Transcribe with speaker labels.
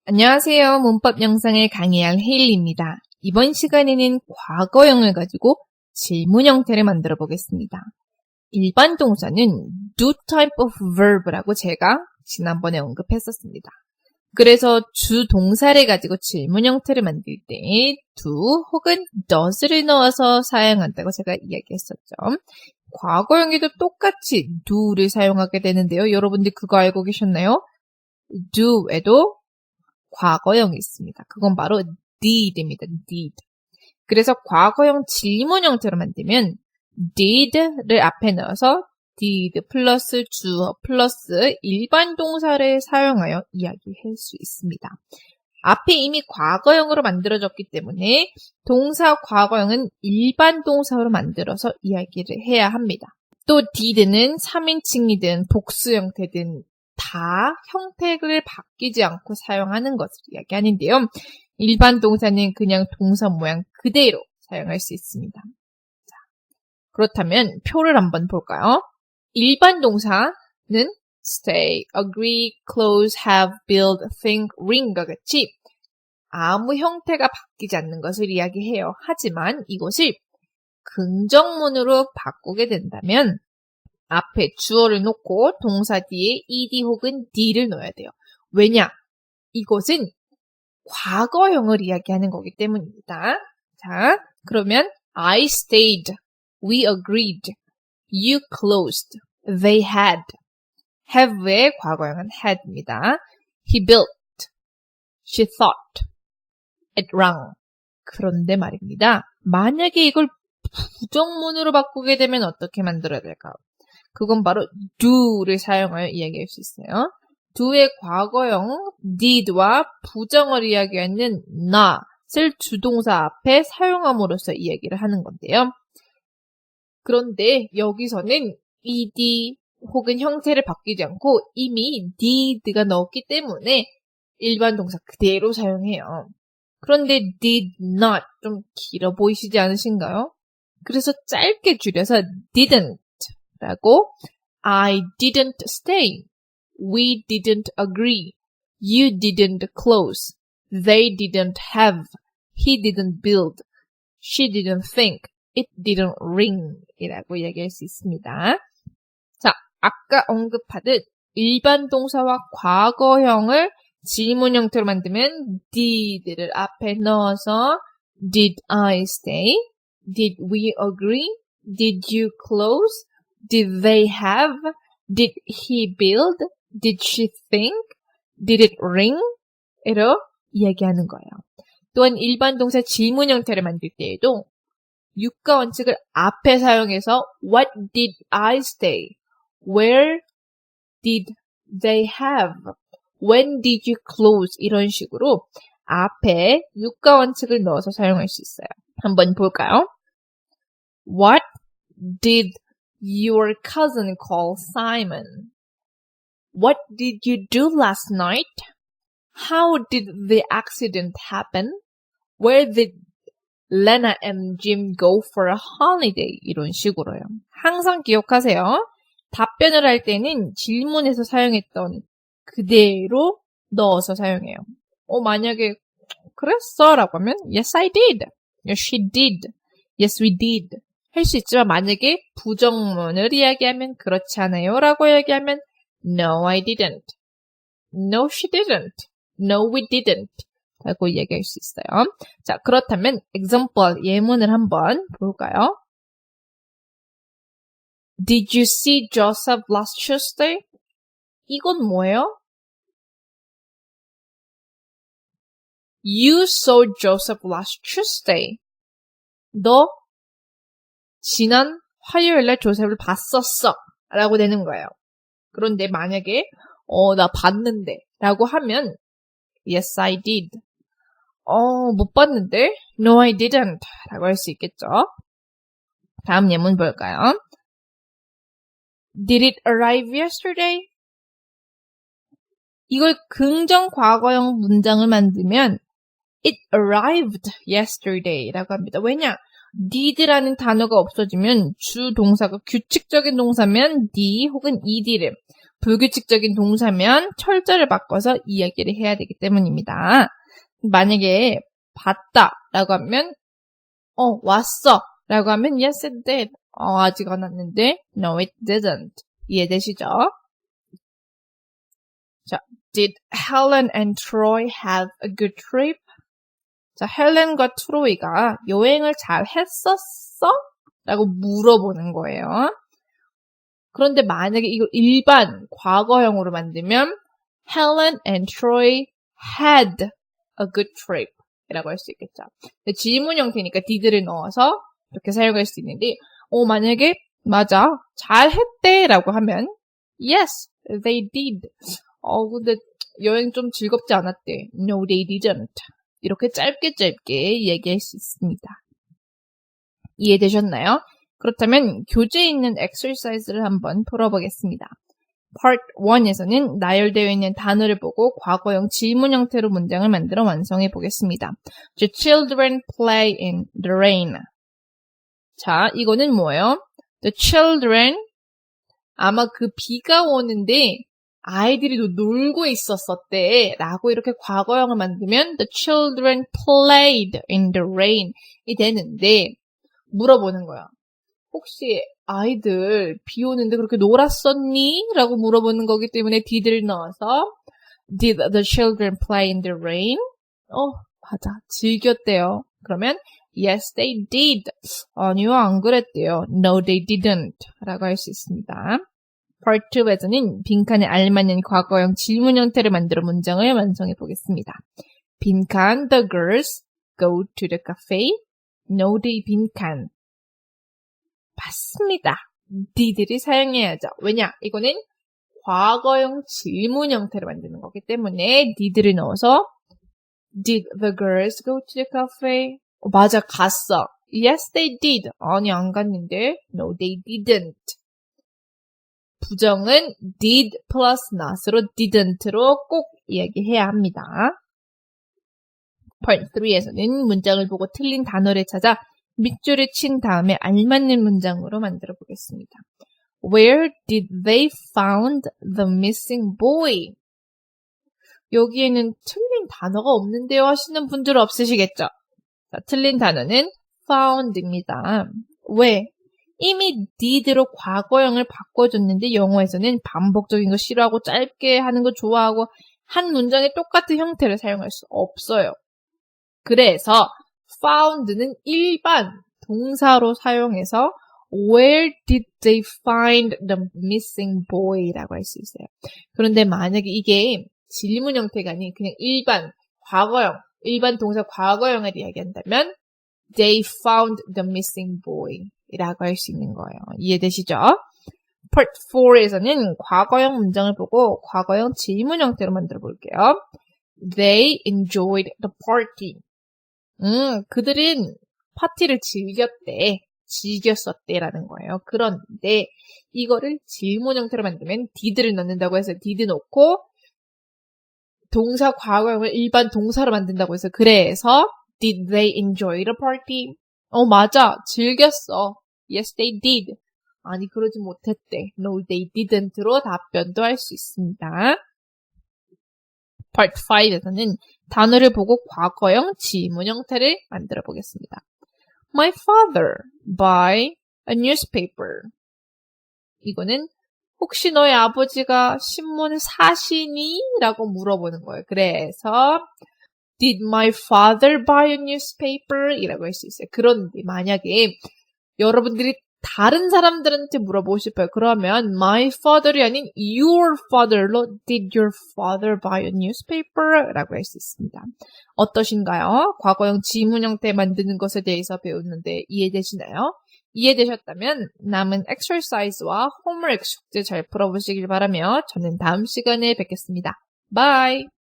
Speaker 1: 안녕하세요. 문법 영상을 강의할 헤일리입니다. 이번 시간에는 과거형을 가지고 질문 형태를 만들어 보겠습니다. 일반 동사는 do type of verb라고 제가 지난번에 언급했었습니다. 그래서 주 동사를 가지고 질문 형태를 만들 때 do 혹은 does를 넣어서 사용한다고 제가 이야기했었죠. 과거형에도 똑같이 do를 사용하게 되는데요. 여러분들 그거 알고 계셨나요? do에도 과거형이 있습니다. 그건 바로 did입니다. did. 그래서 과거형 질문 형태로 만들면 did를 앞에 넣어서 did 플러스 주어 플러스 일반 동사를 사용하여 이야기할 수 있습니다. 앞에 이미 과거형으로 만들어졌기 때문에 동사 과거형은 일반 동사로 만들어서 이야기를 해야 합니다. 또 did는 3인칭이든 복수 형태든 다 형태를 바뀌지 않고 사용하는 것을 이야기하는데요. 일반 동사는 그냥 동사 모양 그대로 사용할 수 있습니다. 자, 그렇다면 표를 한번 볼까요? 일반 동사는 stay, agree, close, have, build, think, ring과 같이 아무 형태가 바뀌지 않는 것을 이야기해요. 하지만 이것을 긍정문으로 바꾸게 된다면 앞에 주어를 놓고 동사 뒤에 ed 혹은 d를 넣어야 돼요. 왜냐? 이것은 과거형을 이야기하는 거기 때문입니다. 자, 그러면 I stayed, we agreed, you closed, they had. have의 과거형은 had입니다. He built, she thought, it rang. 그런데 말입니다. 만약에 이걸 부정문으로 바꾸게 되면 어떻게 만들어야 될까요? 그건 바로 do를 사용하여 이야기할 수 있어요. do의 과거형 did와 부정을 이야기하는 not을 주동사 앞에 사용함으로써 이야기를 하는 건데요. 그런데 여기서는 ed 혹은 형태를 바뀌지 않고 이미 did가 넣었기 때문에 일반 동사 그대로 사용해요. 그런데 did not 좀 길어 보이시지 않으신가요? 그래서 짧게 줄여서 didn't 라고 I didn't stay, we didn't agree, you didn't close, they didn't have, he didn't build, she didn't think, it didn't ring 이라고 얘기할 수 있습니다. 자, 아까 언급하듯 일반 동사와 과거형을 질문 형태로 만들면 did를 앞에 넣어서 did I stay, did we agree, did you close, did they have? Did he build? Did she think? Did it ring? 이로 이야기하는 거예요. 또한 일반 동사 질문 형태를 만들 때에도 유가 원칙을 앞에 사용해서 What did I stay? Where did they have? When did you close? 이런 식으로 앞에 유가 원칙을 넣어서 사용할 수 있어요. 한번 볼까요? What did your cousin call Simon? What did you do last night? How did the accident happen? Where did Lena and Jim go for a holiday? 이런 식으로요. 항상 기억하세요. 답변을 할 때는 질문에서 사용했던 그대로 넣어서 사용해요. 만약에 그랬어 라고 하면 Yes, I did. Yes, she did. Yes, we did. 할 수 있지만 만약에 부정문을 이야기하면 그렇지 않아요 라고 이야기하면 No, I didn't. No, she didn't. No, we didn't. 라고 이야기할 수 있어요. 자, 그렇다면 example 예문을 한번 볼까요? Did you see Joseph last Tuesday? 이건 뭐예요? You saw Joseph last Tuesday. 너 지난 화요일날 조셉을 봤었어 라고 되는 거예요. 그런데 만약에 나 봤는데 라고 하면 Yes, I did. 못 봤는데 No, I didn't 라고 할 수 있겠죠. 다음 예문 볼까요? Did it arrive yesterday? 이걸 긍정 과거형 문장을 만들면 It arrived yesterday 라고 합니다. 왜냐? did라는 단어가 없어지면 주 동사가 규칙적인 동사면 d 혹은 ed를 불규칙적인 동사면 철자를 바꿔서 이야기를 해야 되기 때문입니다. 만약에 봤다 라고 하면 왔어 라고 하면 yes it did. 아직 안 왔는데 no it didn't. 이해되시죠? 자, did Helen and Troy have a good trip? 자, 헬렌과 트로이가 여행을 잘 했었어? 라고 물어보는 거예요. 그런데 만약에 이걸 일반 과거형으로 만들면 Helen and Troy had a good trip 이라고 할 수 있겠죠. 질문 형태니까 did를 넣어서 이렇게 사용할 수 있는데 만약에 맞아, 잘 했대 라고 하면 yes, they did. 근데 여행 좀 즐겁지 않았대. No, they didn't. 이렇게 짧게 얘기할 수 있습니다. 이해되셨나요? 그렇다면 교재에 있는 exercise를 한번 풀어보겠습니다. Part 1에서는 나열되어 있는 단어를 보고 과거형 질문 형태로 문장을 만들어 완성해 보겠습니다. The children play in the rain. 자, 이거는 뭐예요? The children, 아마 그 비가 오는데 아이들이 놀고 있었었대 라고 이렇게 과거형을 만들면 The children played in the rain 이 되는데 물어보는 거야. 혹시 아이들 비 오는데 그렇게 놀았었니? 라고 물어보는 거기 때문에 did를 넣어서 Did the children play in the rain? 맞아. 즐겼대요. 그러면 Yes, they did. 아니요, 안 그랬대요. No, they didn't. 라고 할 수 있습니다. Part 2에서는 빈칸에 알맞는 과거형 질문 형태를 만들어 문장을 완성해 보겠습니다. 빈칸, the girls go to the cafe. No, they 빈칸. 맞습니다. did를 사용해야죠. 왜냐? 이거는 과거형 질문 형태를 만드는 거기 때문에 did를 넣어서 Did the girls go to the cafe? 맞아, 갔어. Yes, they did. 아니, 안 갔는데. No, they didn't. 부정은 did plus not으로 didn't로 꼭 이야기해야 합니다. Part 3에서는 문장을 보고 틀린 단어를 찾아 밑줄을 친 다음에 알맞는 문장으로 만들어 보겠습니다. Where did they found the missing boy? 여기에는 틀린 단어가 없는데요 하시는 분들 없으시겠죠? 자, 틀린 단어는 found입니다. 왜? 이미 did로 과거형을 바꿔줬는데 영어에서는 반복적인 거 싫어하고 짧게 하는 거 좋아하고 한 문장에 똑같은 형태를 사용할 수 없어요. 그래서 found는 일반 동사로 사용해서 Where did they find the missing boy? 라고 할 수 있어요. 그런데 만약에 이게 질문 형태가 아닌 그냥 일반 과거형, 일반 동사 과거형을 이야기한다면 They found the missing boy 이라고 할 수 있는 거예요. 이해되시죠? Part 4에서는 과거형 문장을 보고 과거형 질문 형태로 만들어 볼게요. They enjoyed the party. 그들은 파티를 즐겼었대라는 거예요. 그런데 이거를 질문 형태로 만들면 did를 넣는다고 해서 did 넣고 동사 과거형을 일반 동사로 만든다고 해서 그래서 Did they enjoy the party? 맞아. 즐겼어. Yes, they did. 아니, 그러지 못했대. No, they didn't로 답변도 할 수 있습니다. Part 5에서는 단어를 보고 과거형 질문 형태를 만들어 보겠습니다. My father buy a newspaper. 이거는 혹시 너의 아버지가 신문을 사시니? 라고 물어보는 거예요. 그래서 Did my father buy a newspaper? 이라고 할 수 있어요. 그런데 만약에 여러분들이 다른 사람들한테 물어보고 싶어요. 그러면 my father이 아닌 your father로 Did your father buy a newspaper? 라고 할 수 있습니다. 어떠신가요? 과거형 지문 형태 만드는 것에 대해서 배웠는데 이해되시나요? 이해되셨다면 남은 exercise와 homework 숙제 잘 풀어보시길 바라며 저는 다음 시간에 뵙겠습니다. Bye!